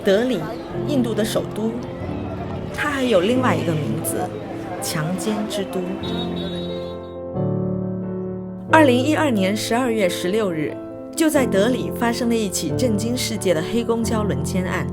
德里，印度的首都，它还有另外一个名字——强奸之都。2012年12月16日，就在德里发生了一起震惊世界的黑公交轮奸案。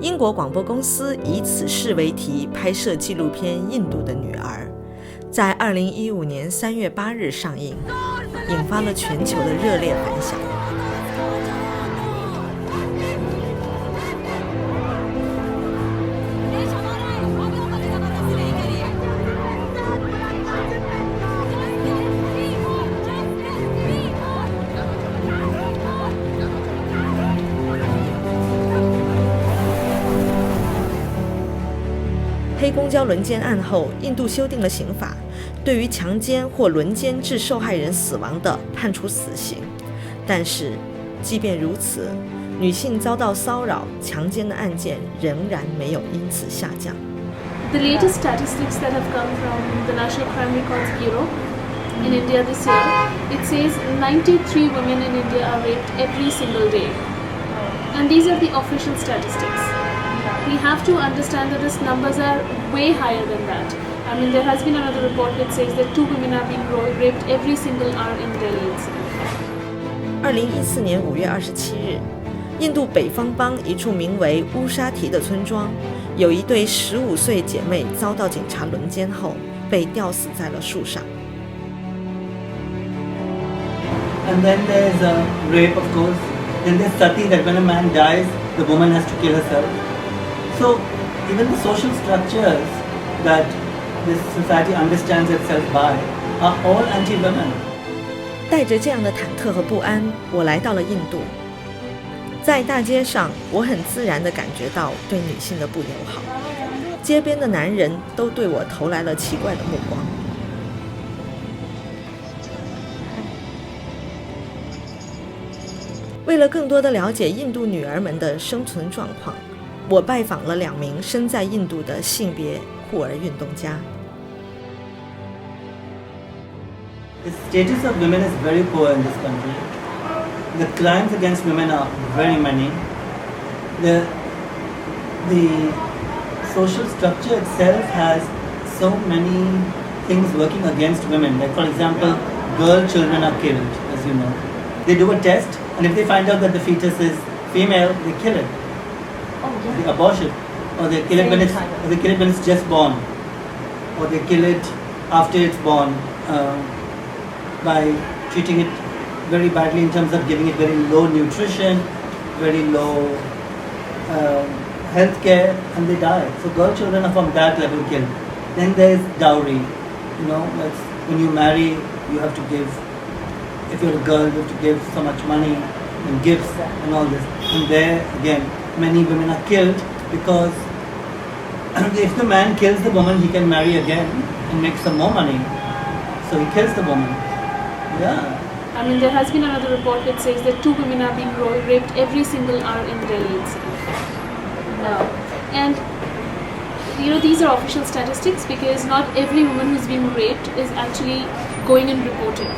英国广播公司以此事为题拍摄纪录片《印度的女儿》，在2015年3月8日上映，引发了全球的热烈反响。黑公交轮奸案后，印度修订了刑法，对于强奸或轮奸致受害人死亡的判处死刑。但是，即便如此，女性遭到骚扰、强奸的案件仍然没有因此下降。The latest statistics that have come from the National Crime Records Bureau in India this year, it says 93 women in India are raped every single day. And these are the official statistics.We have to understand that these numbers are way higher than that. I mean, there has been another report that says that 2 women are being raped every single hour in Delhi itself. 2014年5月27日，印度北方邦一处名为乌沙提的村庄，有一对15岁姐妹遭到警察轮奸后，被吊死在了树上。And then there's rape, of course. Then there's sati, that when a man dies, the woman has to kill herself.So, even the social structures that this society understands itself by are all anti-women. 带着这样的忐忑和不安，我来到了印度。在大街上，我很自然地感觉到对女性的不友好。街边的男人都对我投来了奇怪的目光。为了更多地了解印度女儿们的生存状况，我拜访了2名身在印度的性别酷儿运动家。The status of women is very poor in this country. The crimes against women are very many. The social structure itself has so many things working against women. Like, for example, girl children are killed, as you know. They do a test, and if they find out that the fetus is female, they kill it.The abortion, or they kill it when it's just born, or they kill it after it's born by treating it very badly in terms of giving it very low nutrition, very low health care, and they die. So girl children are from that level killed. Then there's dowry. You know, that's when you marry, you have to give. If you're a girl, you have to give so much money and gifts and all this. And there again.Many women are killed because if the man kills the woman, he can marry again and make some more money. So he kills the woman. Yeah. I mean, there has been another report that says that 2 women are being raped every single hour in Delhi itself. And you know, these are official statistics because not every woman who's being raped is actually going and reporting.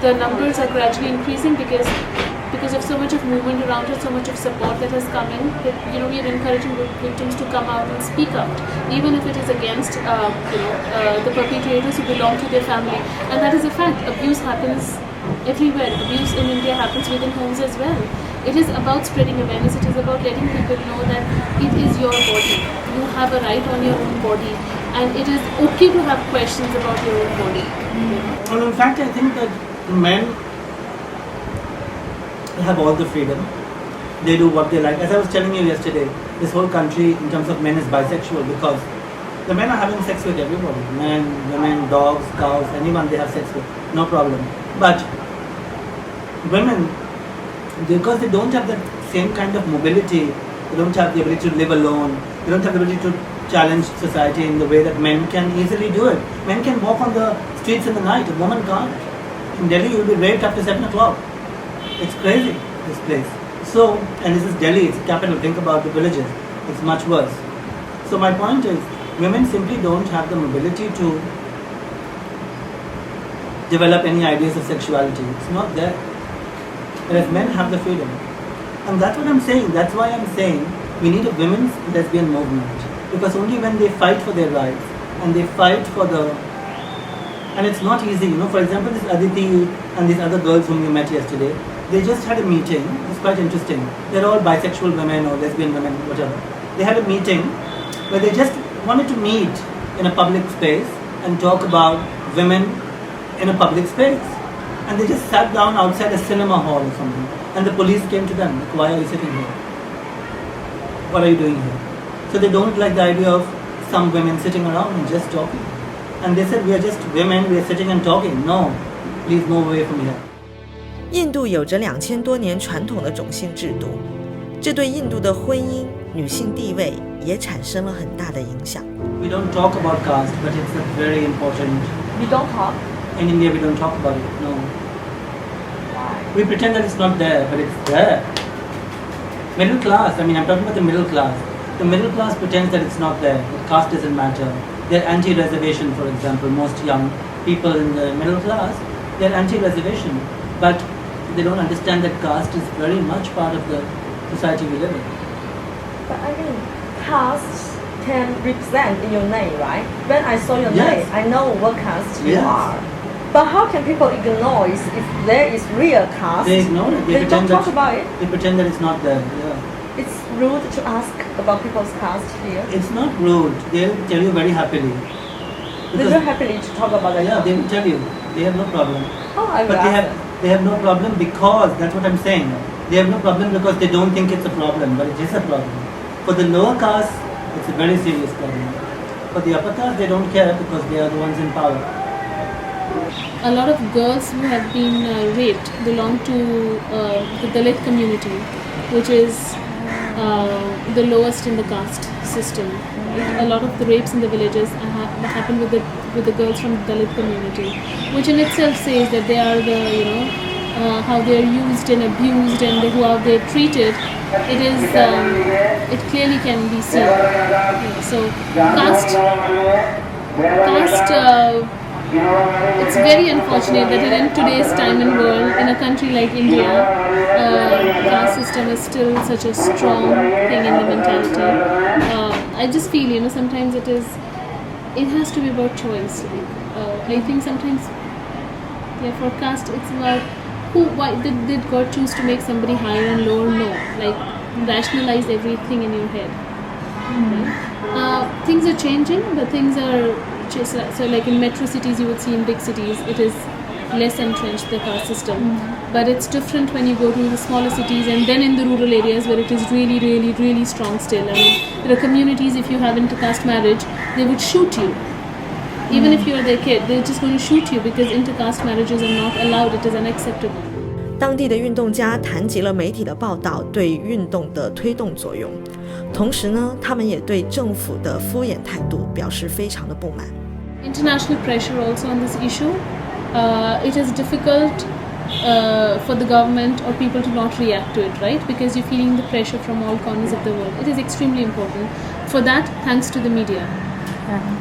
The numbers are gradually increasing because of so much of movement around it, so much of support that has come in, that, you know, we are encouraging victims to come out and speak out, even if it is against, the perpetrators who belong to their family. And that is a fact. Abuse happens everywhere. Abuse in India happens within homes as well. It is about spreading awareness. It is about letting people know that it is your body. You have a right on your own body. And it is okay to have questions about your own body. Well, in fact, I think that men have all the freedom. They do what they like. As I was telling you yesterday, this whole country in terms of men is bisexual because the men are having sex with everybody. Men, women, dogs, cows, anyone they have sex with. No problem. But women, because they don't have the same kind of mobility, they don't have the ability to live alone, they don't have the ability to challenge society in the way that men can easily do it. Men can walk on the streets in the night, a woman can't. In Delhi, you will be raped after 7 o'clock. It's crazy, this place. So, and this is Delhi, it's the capital. Think about the villages. It's much worse. So my point is, women simply don't have the mobility to develop any ideas of sexuality. It's not there. Whereas men have the freedom. And that's what I'm saying. That's why I'm saying We need a women's lesbian movement, because only when they fight for their rights and they fight for the, and it's not easy, you know. For example, this Aditi and these other girls whom you met yesterday, they just had a meeting. It's quite interesting. They're all bisexual women or lesbian women, whatever. They had a meeting where they just wanted to meet in a public space and talk about women in a public space. And they just sat down outside a cinema hall or something. And the police came to them, like, why are you sitting here? What are you doing here? So they don't like the idea of some women sitting around and just talking. And they said, we are just women, we are sitting and talking. No, please move away from here. 印度有着2000多年传统的种姓制度，这对印度的婚姻、女性地位也产生了很大的影响。We don't talk about caste, but it's a very important. We don't talk. In India, we don't talk about it. No. We pretend that it's not there, but it's there. Middle class. I mean, I'm talking about the middle class. The middle class pretends that it's not there. That caste doesn't matter. They're anti-reservation, for example. Most young people in the middle class, they're anti-reservation, but they don't understand that caste is very much part of the society we live in. But I mean, caste can represent in your name, right? When I saw your Yes. name, I know what caste you Yes. are. But how can people ignore it if there is real caste? They ignore it. They don't pretend talk that, about it. They pretend that it's not there. Yeah. It's rude to ask about people's caste here. It's not rude. They'll tell you very happily. They don't happily to talk about that. Yeah, they will tell you. They have no problem. Oh, I will But ask them. they have no problem because, that's what I'm saying. They have no problem because they don't think it's a problem, but it is a problem. For the lower caste, it's a very serious problem. For the upper caste, they don't care because they are the ones in power. A lot of girls who have been raped belong to the Dalit community, which is the lowest in the caste system. A lot of the rapes in the villages happen with the girls from the Dalit community, which in itself says that they are the, how they are used and abused and how they are treated. It is it clearly can be seen. So caste it's very unfortunate that in today's time and world, in a country like India, caste system is still such a strong thing in the mentality. I just feel, sometimes it has to be about choice. I think sometimes, for caste, it's about why did God choose to make somebody higher and lower? No, like rationalize everything in your head. Right? Things are changing, but things are. So like in metro cities, you would see in big cities, it is less entrenched, the caste system. But it's different when you go to the smaller cities and then in the rural areas where it is really, really, really strong still. I mean, there are communities, if you have intercaste marriage, they would shoot you. Even if you're their kid, they're just going to shoot you because intercaste marriages are not allowed, it is unacceptable. 当地的运动家谈及了媒体的报道对运动的推动作用，同时呢，他们也对政府的敷衍态度表示非常的不满。International pressure also on this issue. It is difficult for the government or people to not react to it, right? Because you're feeling the pressure from all corners of the world. It is extremely important. For that, thanks to the media.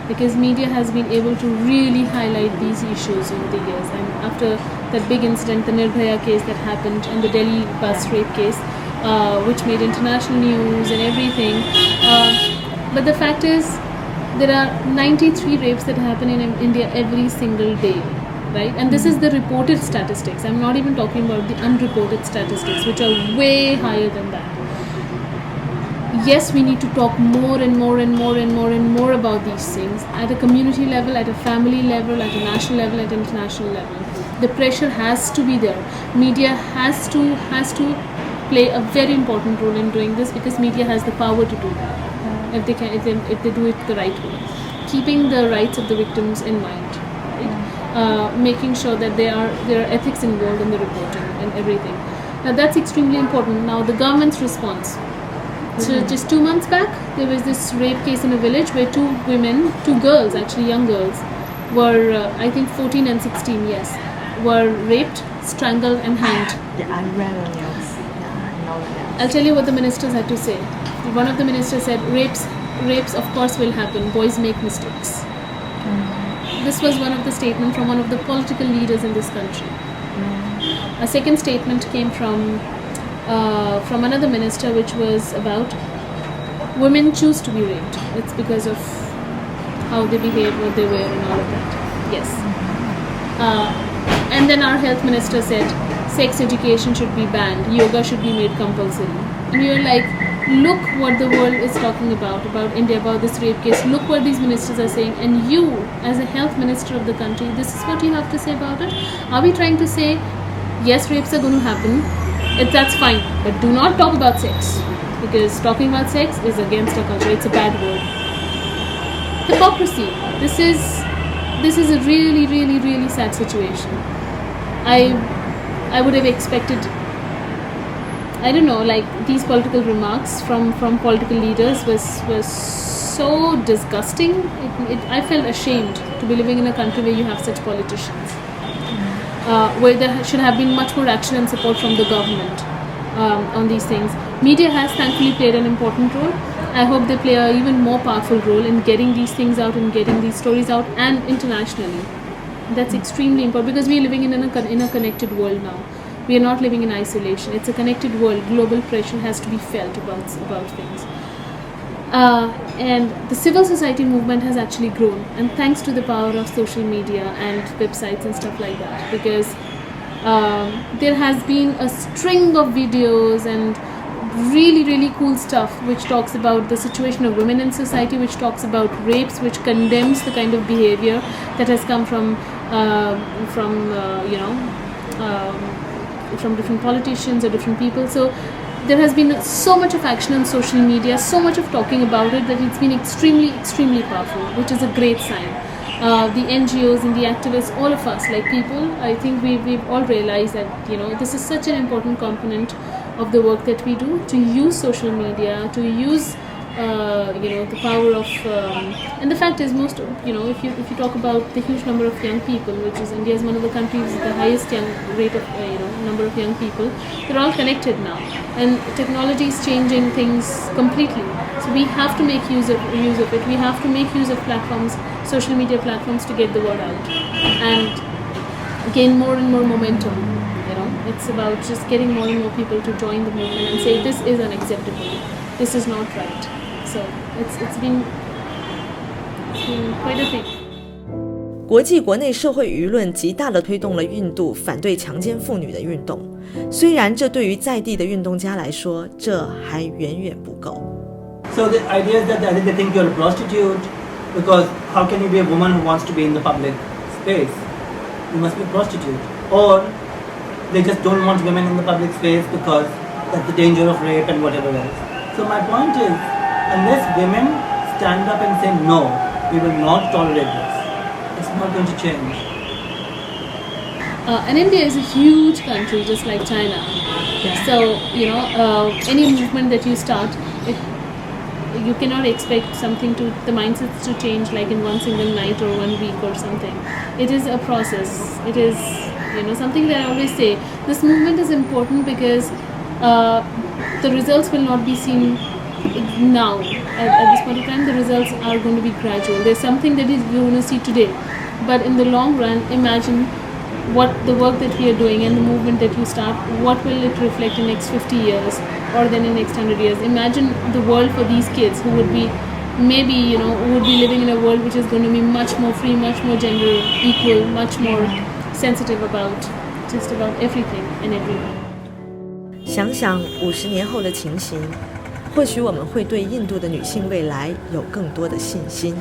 Because media has been able to really highlight these issues over the years. And after that big incident, the Nirbhaya case that happened and the Delhi bus rape case, which made international news and everything. But the fact is, there are 93 rapes that happen in India every single day, right? And this is the reported statistics. I'm not even talking about the unreported statistics, which are way higher than that. Yes, we need to talk more and more and more and more and more about these things at a community level, at a family level, at a national level, at international level. The pressure has to be there. Media has to play a very important role in doing this because media has the power to do that. If they do it the right way, keeping the rights of the victims in mind, right? Making sure that there are ethics involved in the reporting and everything. Now that's extremely important. Now the government's response. So just 2 months back, there was this rape case in a village where two girls, actually young girls, were I think 14 and 16, yes, were raped, strangled and hanged. Yeah, I read the news. Yeah, I know the news. I'll tell you what the ministers had to say. One of the ministers said, rapes of course will happen, boys make mistakes. This was one of the statements from one of the political leaders in this country. A second statement came from another minister, which was about women choose to be raped. It's because of how they behave, what they wear, and all of that. Yes. And then our health minister said sex education should be banned, yoga should be made compulsory. And we were like, look what the world is talking about India, about this rape case. Look what these ministers are saying. And you, as a health minister of the country, this is what you have to say about it? Are we trying to say, yes, rapes are going to happen, that's fine, but do not talk about sex, because talking about sex is against our culture. It's a bad word. Hypocrisy. This is a really, really, really sad situation. I would have expected, I don't know, like these political remarks from political leaders was so disgusting. I felt ashamed to be living in a country where you have such politicians. Where there should have been much more action and support from the government on these things. Media has thankfully played an important role. I hope they play an even more powerful role in getting these things out and getting these stories out, and internationally. That's extremely important, because we are living in a connected world now. We are not living in isolation. It's a connected world. Global pressure has to be felt about things. And the civil society movement has actually grown, and thanks to the power of social media and websites and stuff like that, because there has been a string of videos and really, really cool stuff which talks about the situation of women in society, which talks about rapes, which condemns the kind of behavior that has come from different politicians or different people. So there has been so much of action on social media, so much of talking about it, that it's been extremely, extremely powerful, which is a great sign. The NGOs and the activists, all of us, like people, I think we've all realized that, this is such an important component of the work that we do, to use social media, to use the power of, and the fact is, most, if you talk about the huge number of young people, which is India is one of the countries with the highest young rate of number of young people, they're all connected now, and technology is changing things completely. So we have to make use of it. We have to make use of platforms, social media platforms, to get the word out and gain more and more momentum. It's about just getting more and more people to join the movement and say, this is unacceptable, this is not right. So it's been quite a thing. 国际国内社会舆论极大地推动了印度反对强奸妇女的运动，虽然这对于在地的运动家来说，这还远远不够。So the idea is that they think you're a prostitute, because how can you be a woman who wants to be in the public space? You must be a prostitute. Or they just don't want women in the public space because that's the danger of rape and whatever else. So my point is, unless women stand up and say no, we will not tolerate this, it's not going to change. And India is a huge country, just like China. Yeah. So, any movement that you start, you cannot expect the mindsets to change like in one single night or 1 week or something. It is a process. It is, something that I always say. This movement is important because the results will not be seen now. At this point in time, the results are going to be gradual. There's something that we're going to see today. But in the long run, imagine what the work that we are doing and the movement that you start, what will it reflect in the next 50 years or then in the next 100 years. Imagine the world for these kids who would be maybe, who would be living in a world which is going to be much more free, much more gender equal, much more sensitive about just about everything and everyone. 想想50年后的情形，或许我们会对印度的女性未来有更多的信心。